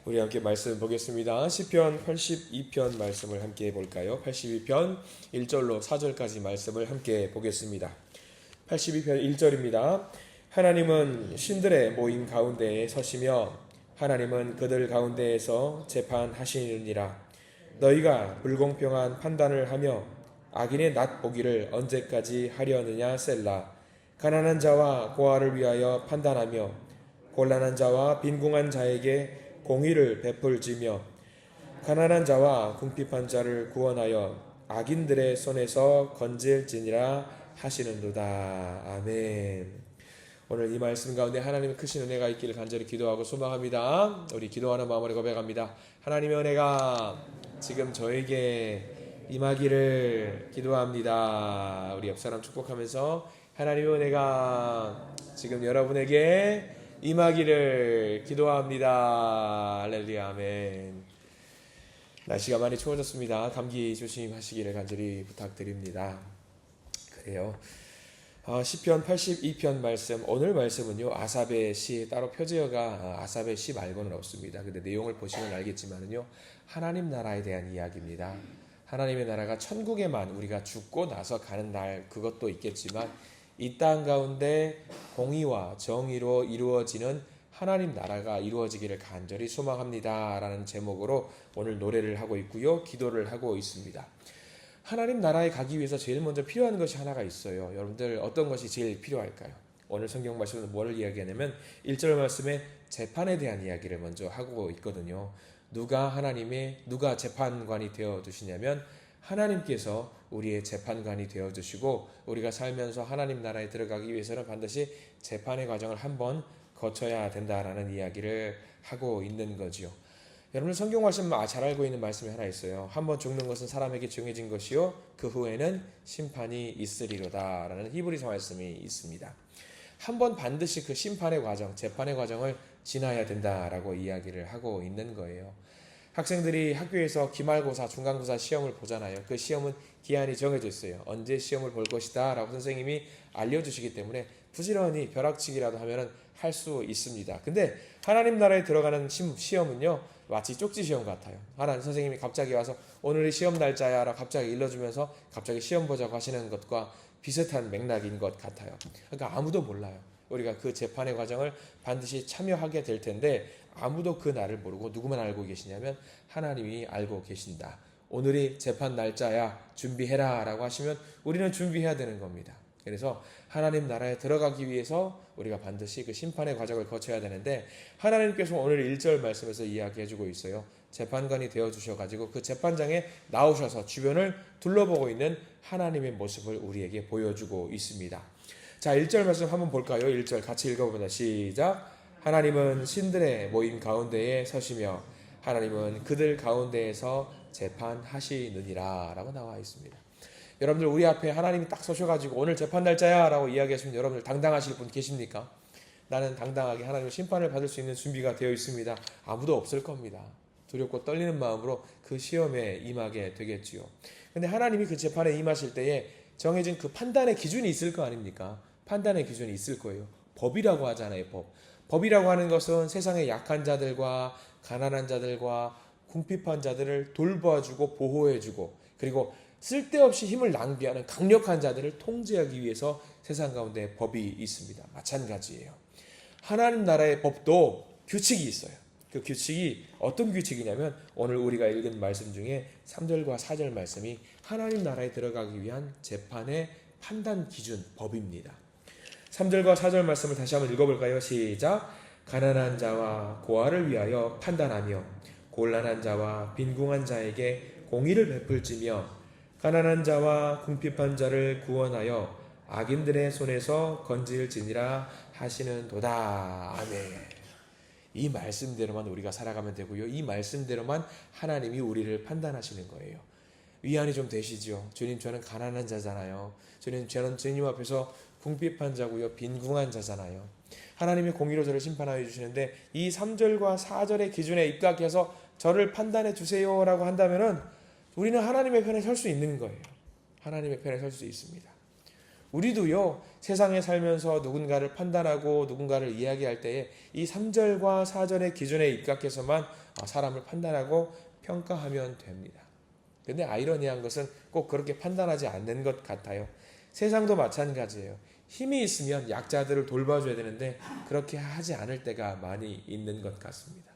우리 함께 말씀 보겠습니다. 시편 82편 말씀을 함께 볼까요? 82편 1절로 4절까지 말씀을 함께 보겠습니다. 82편 1절입니다. 하나님은 신들의 모임 가운데에 서시며 하나님은 그들 가운데에서 재판하시느니라. 너희가 불공평한 판단을 하며 악인의 낫 보기를 언제까지 하려느냐 셀라. 가난한 자와 고아를 위하여 판단하며 곤란한 자와 빈궁한 자에게 공의를 베풀지며 가난한 자와 궁핍한 자를 구원하여 악인들의 손에서 건질지니라 하시는도다. 아멘. 오늘 이 말씀 가운데 하나님의 크신 은혜가 있기를 간절히 기도하고 소망합니다. 우리 기도하는 마음으로 고백합니다. 하나님의 은혜가 지금 저에게 임하기를 기도합니다. 우리 옆사람 축복하면서 하나님의 은혜가 지금 여러분에게 임하기를 기도합니다. 할렐루야. 아멘. 날씨가 많이 추워졌습니다. 감기 조심하시기를 간절히 부탁드립니다. 그래요. 시편 82편 말씀, 오늘 말씀은요, 아삽의 시, 따로 표제어가 아삽의 시 말고는 없습니다. 근데 내용을 보시면 알겠지만은요, 하나님 나라에 대한 이야기입니다. 하나님의 나라가 천국에만 우리가 죽고 나서 가는 날, 그것도 있겠지만 이 땅 가운데 공의와 정의로 이루어지는 하나님 나라가 이루어지기를 간절히 소망합니다. 라는 제목으로 오늘 노래를 하고 있고요. 기도를 하고 있습니다. 하나님 나라에 가기 위해서 제일 먼저 필요한 것이 하나가 있어요. 여러분들 어떤 것이 제일 필요할까요? 오늘 성경 말씀은 뭐를 이야기하냐면 1절 말씀에 재판에 대한 이야기를 먼저 하고 있거든요. 누가 재판관이 되어 주시냐면 하나님께서 우리의 재판관이 되어주시고 우리가 살면서 하나님 나라에 들어가기 위해서는 반드시 재판의 과정을 한번 거쳐야 된다라는 이야기를 하고 있는 거지요. 여러분 성경 말씀 잘 알고 있는 말씀이 하나 있어요. 한번 죽는 것은 사람에게 정해진 것이요 그 후에는 심판이 있으리로다 라는 히브리서 말씀이 있습니다. 한번 반드시 그 심판의 과정, 재판의 과정을 지나야 된다라고 이야기를 하고 있는 거예요. 학생들이 학교에서 기말고사, 중간고사 시험을 보잖아요. 그 시험은 기한이 정해져 있어요. 언제 시험을 볼 것이다 라고 선생님이 알려주시기 때문에 부지런히 벼락치기라도 하면 할 수 있습니다. 근데 하나님 나라에 들어가는 시험은요 마치 쪽지 시험 같아요. 하나님 선생님이 갑자기 와서 오늘이 시험 날짜야 라고 갑자기 일러주면서 갑자기 시험 보자고 하시는 것과 비슷한 맥락인 것 같아요. 그러니까 아무도 몰라요. 우리가 그 재판의 과정을 반드시 참여하게 될 텐데 아무도 그 날을 모르고 누구만 알고 계시냐면 하나님이 알고 계신다. 오늘이 재판 날짜야 준비해라 라고 하시면 우리는 준비해야 되는 겁니다. 그래서 하나님 나라에 들어가기 위해서 우리가 반드시 그 심판의 과정을 거쳐야 되는데 하나님께서 오늘 1절 말씀에서 이야기해주고 있어요. 재판관이 되어주셔가지고 그 재판장에 나오셔서 주변을 둘러보고 있는 하나님의 모습을 우리에게 보여주고 있습니다. 자, 1절 말씀 한번 볼까요? 1절 같이 읽어보자. 시작. 하나님은 신들의 모임 가운데에 서시며 하나님은 그들 가운데에서 재판하시느니라 라고 나와 있습니다. 여러분들 우리 앞에 하나님이 딱 서셔가지고 오늘 재판 날짜야 라고 이야기하시면 여러분들 당당하실 분 계십니까? 나는 당당하게 하나님의 심판을 받을 수 있는 준비가 되어 있습니다. 아무도 없을 겁니다. 두렵고 떨리는 마음으로 그 시험에 임하게 되겠지요. 근데 하나님이 그 재판에 임하실 때에 정해진 그 판단의 기준이 있을 거 아닙니까? 판단의 기준이 있을 거예요. 법이라고 하잖아요. 법이라고 하는 것은 세상의 약한 자들과 가난한 자들과 궁핍한 자들을 돌봐주고 보호해주고 그리고 쓸데없이 힘을 낭비하는 강력한 자들을 통제하기 위해서 세상 가운데 법이 있습니다. 마찬가지예요. 하나님 나라의 법도 규칙이 있어요. 그 규칙이 어떤 규칙이냐면 오늘 우리가 읽은 말씀 중에 3절과 4절 말씀이 하나님 나라에 들어가기 위한 재판의 판단 기준 법입니다. 3절과 4절 말씀을 다시 한번 읽어볼까요? 시작. 가난한 자와 고아를 위하여 판단하며 곤란한 자와 빈궁한 자에게 공의를 베풀지며 가난한 자와 궁핍한 자를 구원하여 악인들의 손에서 건질지니라 하시는도다. 아멘. 이 말씀대로만 우리가 살아가면 되고요. 이 말씀대로만 하나님이 우리를 판단하시는 거예요. 위안이 좀 되시죠? 주님, 저는 가난한 자잖아요. 저는 주님 앞에서 궁핍한 자고요. 빈궁한 자잖아요. 하나님의 공의로 저를 심판하여 주시는데 이 3절과 4절의 기준에 입각해서 저를 판단해 주세요 라고 한다면은 우리는 하나님의 편에 설 수 있는 거예요. 하나님의 편에 설 수 있습니다. 우리도요, 세상에 살면서 누군가를 판단하고 누군가를 이야기할 때에 이 3절과 4절의 기준에 입각해서만 사람을 판단하고 평가하면 됩니다. 근데 아이러니한 것은 꼭 그렇게 판단하지 않는 것 같아요. 세상도 마찬가지예요. 힘이 있으면 약자들을 돌봐줘야 되는데 그렇게 하지 않을 때가 많이 있는 것 같습니다.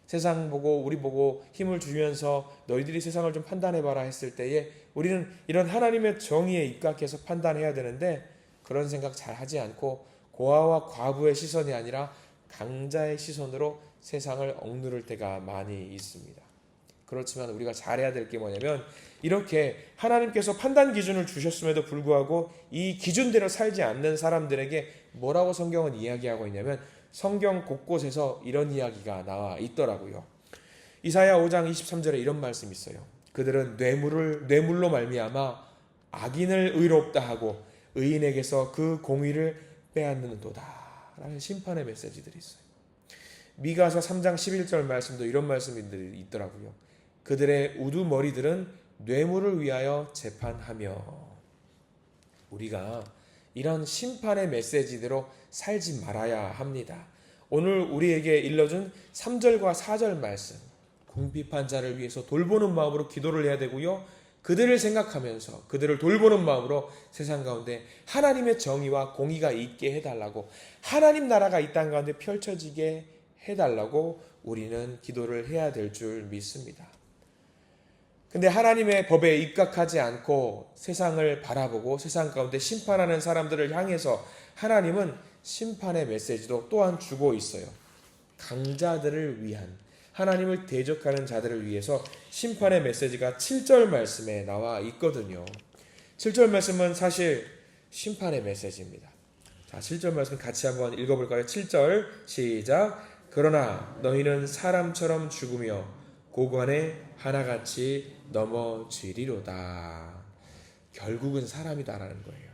세상 보고 우리 보고 힘을 주면서 너희들이 세상을 좀 판단해봐라 했을 때에 우리는 이런 하나님의 정의에 입각해서 판단해야 되는데 그런 생각 잘 하지 않고 고아와 과부의 시선이 아니라 강자의 시선으로 세상을 억누를 때가 많이 있습니다. 그렇지만 우리가 잘해야 될 게 뭐냐면 이렇게 하나님께서 판단 기준을 주셨음에도 불구하고 이 기준대로 살지 않는 사람들에게 뭐라고 성경은 이야기하고 있냐면 성경 곳곳에서 이런 이야기가 나와 있더라고요. 이사야 5장 23절에 이런 말씀이 있어요. 그들은 뇌물로 말미암아 악인을 의롭다 하고 의인에게서 그 공의를 빼앗는도다 라는 심판의 메시지들이 있어요. 미가서 3장 11절 말씀도 이런 말씀이 있더라고요. 그들의 우두머리들은 뇌물을 위하여 재판하며. 우리가 이런 심판의 메시지대로 살지 말아야 합니다. 오늘 우리에게 일러준 3절과 4절 말씀, 궁핍한 자를 위해서 돌보는 마음으로 기도를 해야 되고요. 그들을 생각하면서 그들을 돌보는 마음으로 세상 가운데 하나님의 정의와 공의가 있게 해달라고, 하나님 나라가 이 땅 가운데 펼쳐지게 해달라고 우리는 기도를 해야 될 줄 믿습니다. 근데 하나님의 법에 입각하지 않고 세상을 바라보고 세상 가운데 심판하는 사람들을 향해서 하나님은 심판의 메시지도 또한 주고 있어요. 강자들을 위한, 하나님을 대적하는 자들을 위해서 심판의 메시지가 7절 말씀에 나와 있거든요. 7절 말씀은 사실 심판의 메시지입니다. 자, 7절 말씀 같이 한번 읽어볼까요? 7절 시작. 그러나 너희는 사람처럼 죽으며 고관에 하나같이 넘어지리로다. 결국은 사람이다라는 거예요.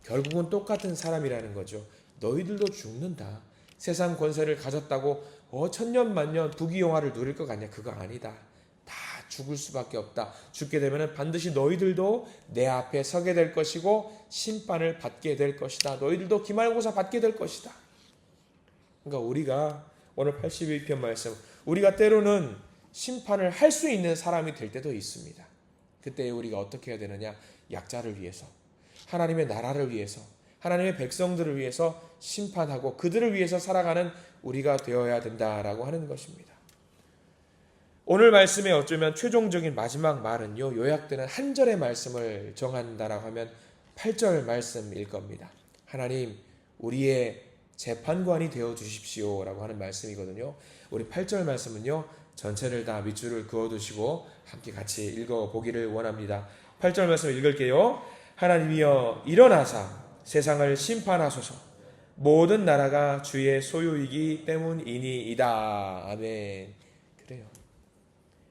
결국은 똑같은 사람이라는 거죠. 너희들도 죽는다. 세상 권세를 가졌다고 천년 만년 부귀영화를 누릴 것 같냐? 그거 아니다. 다 죽을 수밖에 없다. 죽게 되면 반드시 너희들도 내 앞에 서게 될 것이고 심판을 받게 될 것이다. 너희들도 기말고사 받게 될 것이다. 그러니까 우리가 오늘 81편 말씀, 우리가 때로는 심판을 할 수 있는 사람이 될 때도 있습니다. 그때 우리가 어떻게 해야 되느냐? 약자를 위해서, 하나님의 나라를 위해서, 하나님의 백성들을 위해서 심판하고 그들을 위해서 살아가는 우리가 되어야 된다라고 하는 것입니다. 오늘 말씀에 어쩌면 최종적인 마지막 말은요, 요약되는 한 절의 말씀을 정한다라고 하면 8절 말씀일 겁니다. 하나님, 우리의 재판관이 되어 주십시오 라고 하는 말씀이거든요. 우리 8절 말씀은요, 전체를 다 밑줄을 그어두시고 함께 같이 읽어보기를 원합니다. 8절 말씀을 읽을게요. 하나님이여 일어나사 세상을 심판하소서. 모든 나라가 주의 소유이기 때문이니이다. 아멘. 그래요.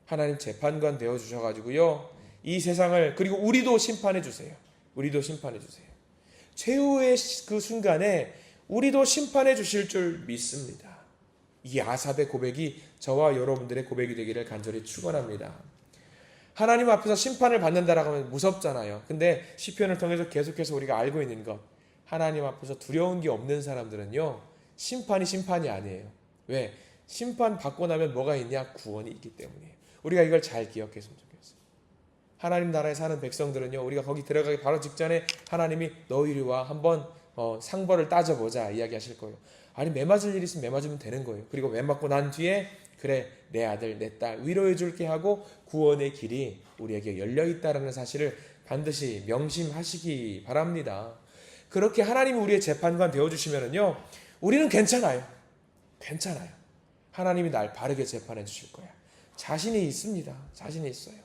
하나님 재판관 되어 주셔가지고요, 이 세상을, 그리고 우리도 심판해 주세요. 우리도 심판해 주세요. 최후의 그 순간에 우리도 심판해 주실 줄 믿습니다. 이 아삽의 고백이 저와 여러분들의 고백이 되기를 간절히 축원합니다. 하나님 앞에서 심판을 받는다라고 하면 무섭잖아요. 근데 시편을 통해서 계속해서 우리가 알고 있는 것, 하나님 앞에서 두려운 게 없는 사람들은요, 심판이 아니에요. 왜? 심판 받고 나면 뭐가 있냐? 구원이 있기 때문이에요. 우리가 이걸 잘 기억했으면 좋겠어요. 하나님 나라에 사는 백성들은요, 우리가 거기 들어가기 바로 직전에 하나님이 너희와 한번 상벌을 따져보자 이야기하실 거예요. 아니, 매 맞을 일 있으면 매 맞으면 되는 거예요. 그리고 매 맞고 난 뒤에 그래, 내 아들 내 딸 위로해 줄게 하고 구원의 길이 우리에게 열려 있다라는 사실을 반드시 명심하시기 바랍니다. 그렇게 하나님이 우리의 재판관 되어주시면은요, 우리는 괜찮아요. 하나님이 날 바르게 재판해 주실 거야. 자신이 있습니다. 자신이 있어요.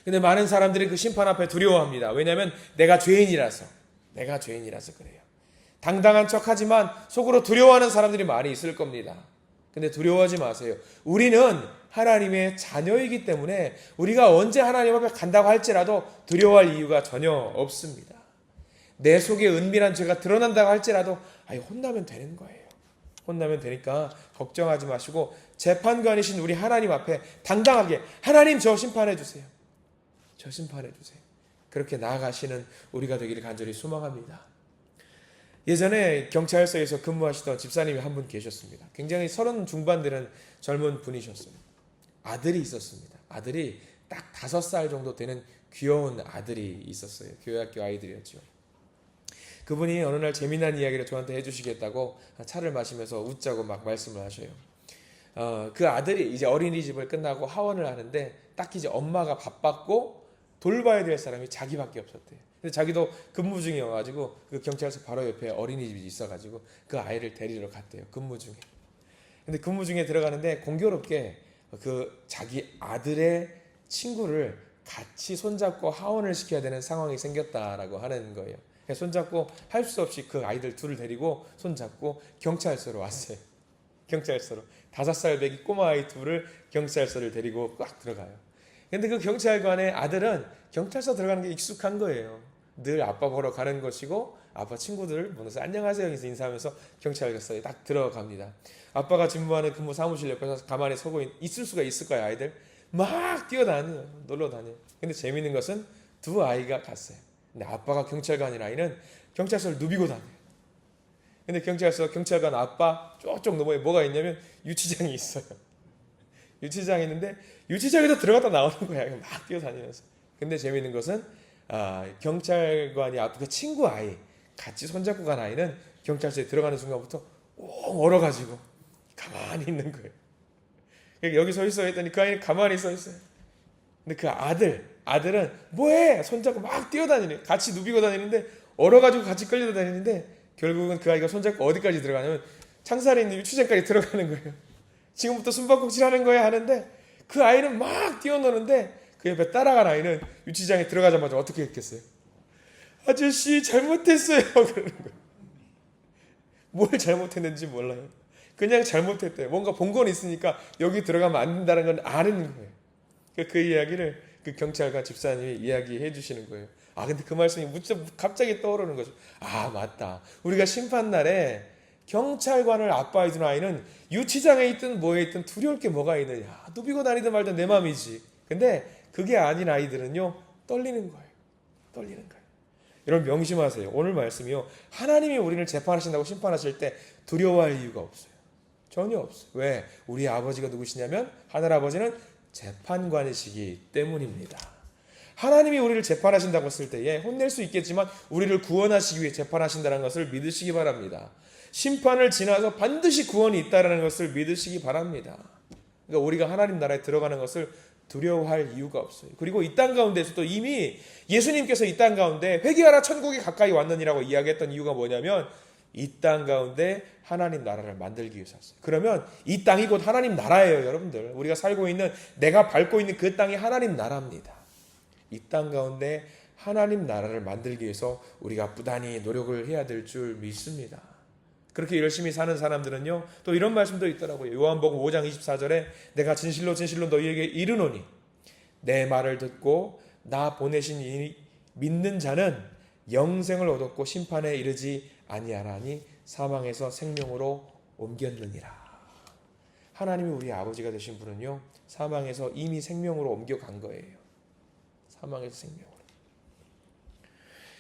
근데 많은 사람들이 그 심판 앞에 두려워합니다. 왜냐하면 내가 죄인이라서 그래요. 당당한 척하지만 속으로 두려워하는 사람들이 많이 있을 겁니다. 근데 두려워하지 마세요. 우리는 하나님의 자녀이기 때문에 우리가 언제 하나님 앞에 간다고 할지라도 두려워할 이유가 전혀 없습니다. 내 속에 은밀한 죄가 드러난다고 할지라도 혼나면 되는 거예요. 혼나면 되니까 걱정하지 마시고 재판관이신 우리 하나님 앞에 당당하게, 하나님 저 심판해 주세요. 그렇게 나아가시는 우리가 되기를 간절히 소망합니다. 예전에 경찰서에서 근무하시던 집사님이 한 분 계셨습니다. 굉장히 30 중반 되는 젊은 분이셨어요. 아들이 있었습니다. 아들이 딱 5살 정도 되는 귀여운 아들이 있었어요. 교회학교 아이들이었죠. 그분이 어느 날 재미난 이야기를 저한테 해주시겠다고 차를 마시면서 웃자고 막 말씀을 하셔요. 그 아들이 이제 어린이집을 끝나고 하원을 하는데 딱히 이제 엄마가 바빴고 돌봐야 될 사람이 자기밖에 없었대요. 근데 자기도 근무 중이어가지고 그 경찰서 바로 옆에 어린이집이 있어가지고 그 아이를 데리러 갔대요. 근무 중에. 근데 근무 중에 들어가는데 공교롭게 그 자기 아들의 친구를 같이 손잡고 하원을 시켜야 되는 상황이 생겼다라고 하는 거예요. 손잡고 할 수 없이 그 아이들 둘을 데리고 손잡고 경찰서로 왔어요. 경찰서로 5살 배기 꼬마 아이 둘을 경찰서를 데리고 꽉 들어가요. 근데 그 경찰관의 아들은 경찰서 들어가는 게 익숙한 거예요. 늘 아빠 보러 가는 것이고 아빠 친구들을 보면서 안녕하세요 인사하면서 경찰서에 딱 들어갑니다. 아빠가 근무하는 근무 사무실 옆에서 가만히 서고 있을 수가 있을까요? 아이들 막 뛰어다녀요. 놀러 다녀요. 근데 재밌는 것은 두 아이가 갔어요. 근데 아빠가 경찰관인 아이는 경찰서를 누비고 다녀요. 근데 경찰관 아빠 쪽쪽 너머에 뭐가 있냐면 유치장이 있어요. 유치장이 있는데 유치장에서 들어갔다 나오는 거야. 막 뛰어다니면서. 근데 재밌는 것은 경찰관이 아빠 그 친구 아이 같이 손잡고 간 아이는 경찰서에 들어가는 순간부터 옹 얼어가지고 가만히 있는 거예요. 여기 서 있어 했더니 그 아이는 가만히 서 있어요. 근데 그 아들은 뭐해? 손잡고 막 뛰어다니네. 같이 누비고 다니는데 얼어가지고 같이 끌려다니는데 결국은 그 아이가 손잡고 어디까지 들어가냐면 창살에 있는 유치장까지 들어가는 거예요. 지금부터 숨바꼭질 하는 거야 하는데 그 아이는 막 뛰어노는데 그 옆에 따라간 아이는 유치장에 들어가자마자 어떻게 했겠어요? 아저씨 잘못했어요. 그러는 거예요. 뭘 잘못했는지 몰라요. 그냥 잘못했대요. 뭔가 본 건 있으니까 여기 들어가면 안 된다는 건 아는 거예요. 그 이야기를 그 경찰관 집사님이 이야기해 주시는 거예요. 근데 그 말씀이 갑자기 떠오르는 거죠. 맞다. 우리가 심판날에 경찰관을 아빠에 둔 아이는 유치장에 있든 뭐에 있든 두려울 게 뭐가 있느냐. 누비고 다니든 말든 내 맘이지. 근데 그게 아닌 아이들은요. 떨리는 거예요. 여러분 명심하세요. 오늘 말씀이요. 하나님이 우리를 재판하신다고 심판하실 때 두려워할 이유가 없어요. 전혀 없어요. 왜? 우리 아버지가 누구시냐면 하늘아버지는 재판관이시기 때문입니다. 하나님이 우리를 재판하신다고 했을 때에 혼낼 수 있겠지만 우리를 구원하시기 위해 재판하신다는 것을 믿으시기 바랍니다. 심판을 지나서 반드시 구원이 있다는 것을 믿으시기 바랍니다. 그러니까 우리가 하나님 나라에 들어가는 것을 두려워할 이유가 없어요. 그리고 이 땅 가운데서도 이미 예수님께서 이 땅 가운데 회개하라 천국이 가까이 왔느니라고 이야기했던 이유가 뭐냐면 이 땅 가운데 하나님 나라를 만들기 위해서 왔어요. 그러면 이 땅이 곧 하나님 나라예요, 여러분들. 우리가 살고 있는 내가 밟고 있는 그 땅이 하나님 나라입니다. 이 땅 가운데 하나님 나라를 만들기 위해서 우리가 부단히 노력을 해야 될 줄 믿습니다. 그렇게 열심히 사는 사람들은요, 또 이런 말씀도 있더라고요. 요한복음 5장 24절에 내가 진실로 너희에게 이르노니 내 말을 듣고 나 보내신 이 믿는 자는 영생을 얻었고 심판에 이르지 아니하나니 사망에서 생명으로 옮겼느니라. 하나님이 우리 아버지가 되신 분은요, 사망에서 이미 생명으로 옮겨간 거예요. 사망에서 생명으로.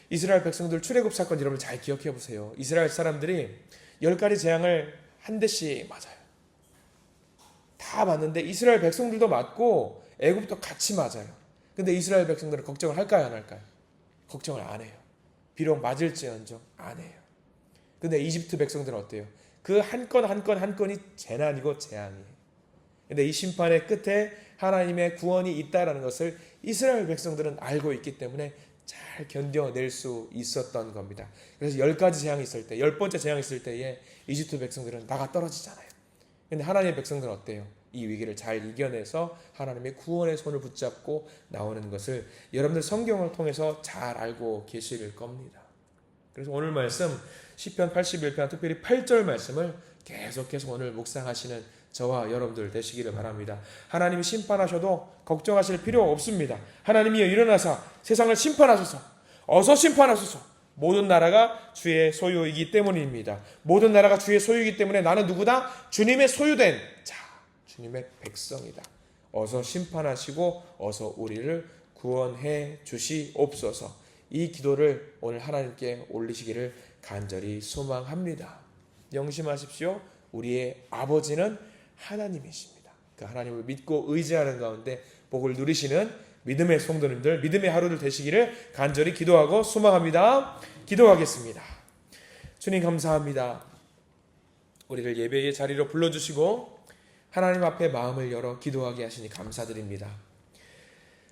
이스라엘 백성들 출애굽 사건 여러분 잘 기억해 보세요. 이스라엘 사람들이 10가지 재앙을 한 대씩 맞아요. 다 맞는데 이스라엘 백성들도 맞고 애굽도 같이 맞아요. 근데 이스라엘 백성들은 걱정을 할까요, 안 할까요? 걱정을 안 해요. 비록 맞을지언정 안 해요. 근데 이집트 백성들은 어때요? 그 한 건 한 건이 재난이고 재앙이에요. 근데 이 심판의 끝에 하나님의 구원이 있다라는 것을 이스라엘 백성들은 알고 있기 때문에 잘 견뎌낼 수 있었던 겁니다. 그래서 10가지 재앙이 있을 때, 10번째 재앙이 있을 때에 이집트 백성들은 나가 떨어지잖아요. 근데 하나님의 백성들은 어때요? 이 위기를 잘 이겨내서 하나님의 구원의 손을 붙잡고 나오는 것을 여러분들 성경을 통해서 잘 알고 계실 겁니다. 그래서 오늘 말씀 시편 81편 특별히 8절 말씀을 계속해서 오늘 묵상하시는 저와 여러분들 되시기를 바랍니다. 하나님이 심판하셔도 걱정하실 필요 없습니다. 하나님이 일어나사 세상을 심판하소서. 어서 심판하소서. 모든 나라가 주의 소유이기 때문입니다. 모든 나라가 주의 소유이기 때문에 나는 누구다? 주님의 소유된 자, 주님의 백성이다. 어서 심판하시고 어서 우리를 구원해 주시옵소서. 이 기도를 오늘 하나님께 올리시기를 간절히 소망합니다. 명심하십시오. 우리의 아버지는 하나님이십니다. 그 하나님을 믿고 의지하는 가운데 복을 누리시는 믿음의 성도님들, 믿음의 하루를 되시기를 간절히 기도하고 소망합니다. 기도하겠습니다. 주님 감사합니다. 우리를 예배의 자리로 불러주시고 하나님 앞에 마음을 열어 기도하게 하시니 감사드립니다.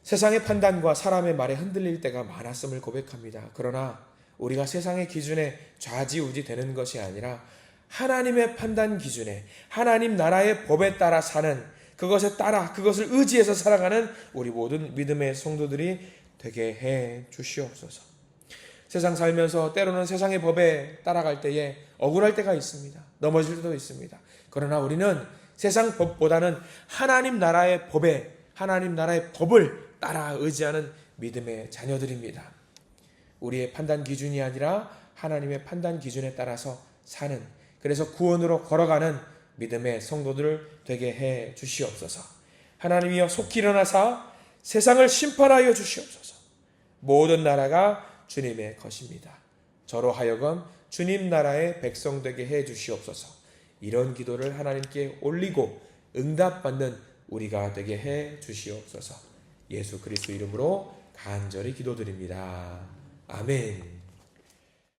세상의 판단과 사람의 말에 흔들릴 때가 많았음을 고백합니다. 그러나 우리가 세상의 기준에 좌지우지 되는 것이 아니라 하나님의 판단 기준에, 하나님 나라의 법에 따라 사는, 그것에 따라 그것을 의지해서 살아가는 우리 모든 믿음의 성도들이 되게 해 주시옵소서. 세상 살면서 때로는 세상의 법에 따라갈 때에 억울할 때가 있습니다. 넘어질 때도 있습니다. 그러나 우리는 세상 법보다는 하나님 나라의 법에, 하나님 나라의 법을 따라 의지하는 믿음의 자녀들입니다. 우리의 판단 기준이 아니라 하나님의 판단 기준에 따라서 사는, 그래서 구원으로 걸어가는 믿음의 성도들 되게 해 주시옵소서. 하나님이여 속히 일어나사 세상을 심판하여 주시옵소서. 모든 나라가 주님의 것입니다. 저로 하여금 주님 나라의 백성 되게 해 주시옵소서. 이런 기도를 하나님께 올리고 응답받는 우리가 되게 해 주시옵소서. 예수 그리스도 이름으로 간절히 기도드립니다. 아멘.